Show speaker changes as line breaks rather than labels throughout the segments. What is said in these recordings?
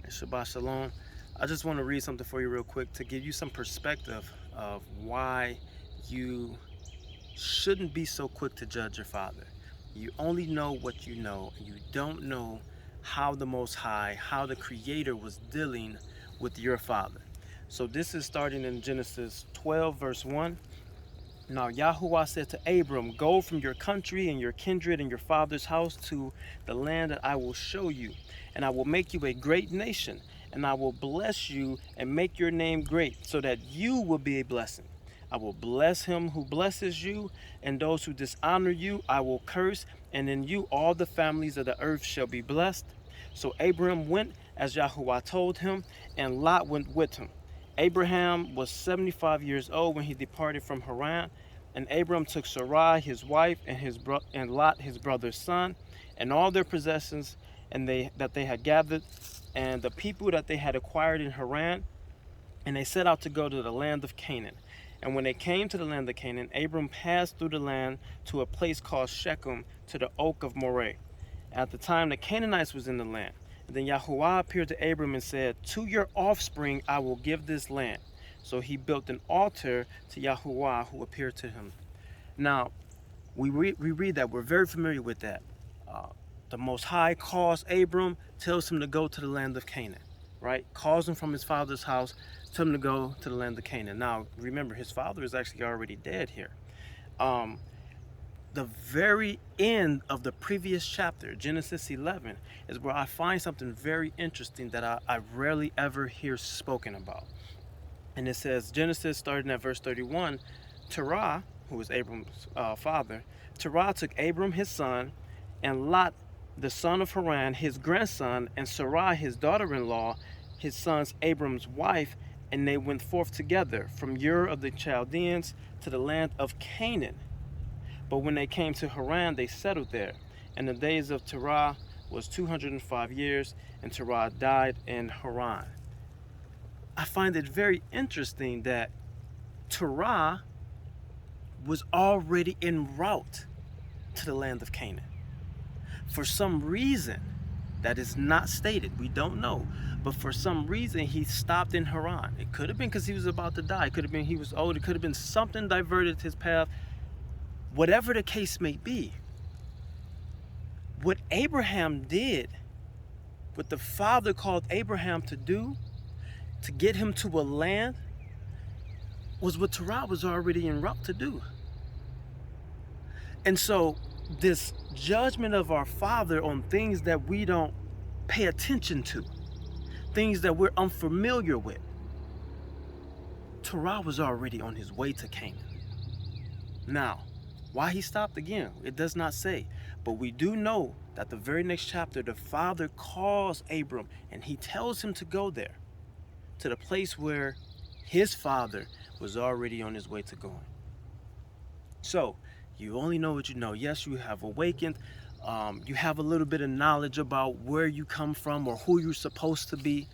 Shabbat Shalom. I just want to read something for you real quick to give you some perspective of why you shouldn't be so quick to judge your father. You only know what you know, and you don't know how the Most High, how the Creator was dealing with your father. So this is starting in Genesis 12, verse 1. Now Yahuwah said to Abram, "Go from your country and your kindred and your father's house to the land that I will show you, and I will make you a great nation, and I will bless you and make your name great, so that you will be a blessing. I will bless him who blesses you, and those who dishonor you I will curse, and in you all the families of the earth shall be blessed." So Abram went as Yahuwah told him, and Lot went with him. Abraham was 75 years old when he departed from Haran, and Abram took Sarai his wife and Lot his brother's son, and all their possessions that they had gathered, and the people that they had acquired in Haran, and they set out to go to the land of Canaan. And when they came to the land of Canaan, Abram passed through the land to a place called Shechem, to the oak of Moreh. At the time the Canaanites was in the land. And then Yahuwah appeared to Abram and said, "To your offspring I will give this land." So he built an altar to Yahuwah who appeared to him. Now, we read that. We're very familiar with that. The Most High calls Abram, tells him to go to the land of Canaan, right? Calls him from his father's house, tells him to go to the land of Canaan. Now, remember, his father is actually already dead here. The very end of the previous chapter, Genesis 11, is where I find something very interesting that I rarely ever hear spoken about. And it says, Genesis starting at verse 31, Terah, who was Abram's father, Terah took Abram his son, and Lot the son of Haran his grandson, and Sarai his daughter-in-law, his son's Abram's wife, and they went forth together from Ur of the Chaldeans to the land of Canaan. But when they came to Haran, they settled there. And the days of Terah was 205 years, and Terah died in Haran. I find it very interesting that Terah was already en route to the land of Canaan. For some reason that is not stated, we don't know, but for some reason he stopped in Haran. It could have been because he was about to die. It could have been he was old. It could have been something diverted his path. Whatever the case may be, what Abraham did, what the Father called Abraham to do, to get him to a land, was what Terah was already en route to do. And so this judgment of our Father on things that we don't pay attention to, things that we're unfamiliar with, Terah was already on his way to Canaan. Now, why he stopped again, it does not say. But we do know that the very next chapter, the Father calls Abram and he tells him to go there, to the place where his father was already on his way to going. So, you only know what you know. Yes, you have awakened. You have a little bit of knowledge about where you come from or who you're supposed to be.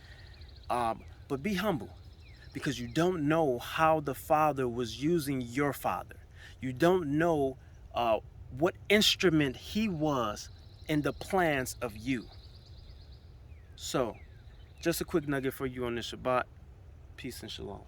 But be humble, because you don't know how the Father was using your father. You don't know what instrument he was in the plans of you. So, just a quick nugget for you on this Shabbat. Peace and shalom.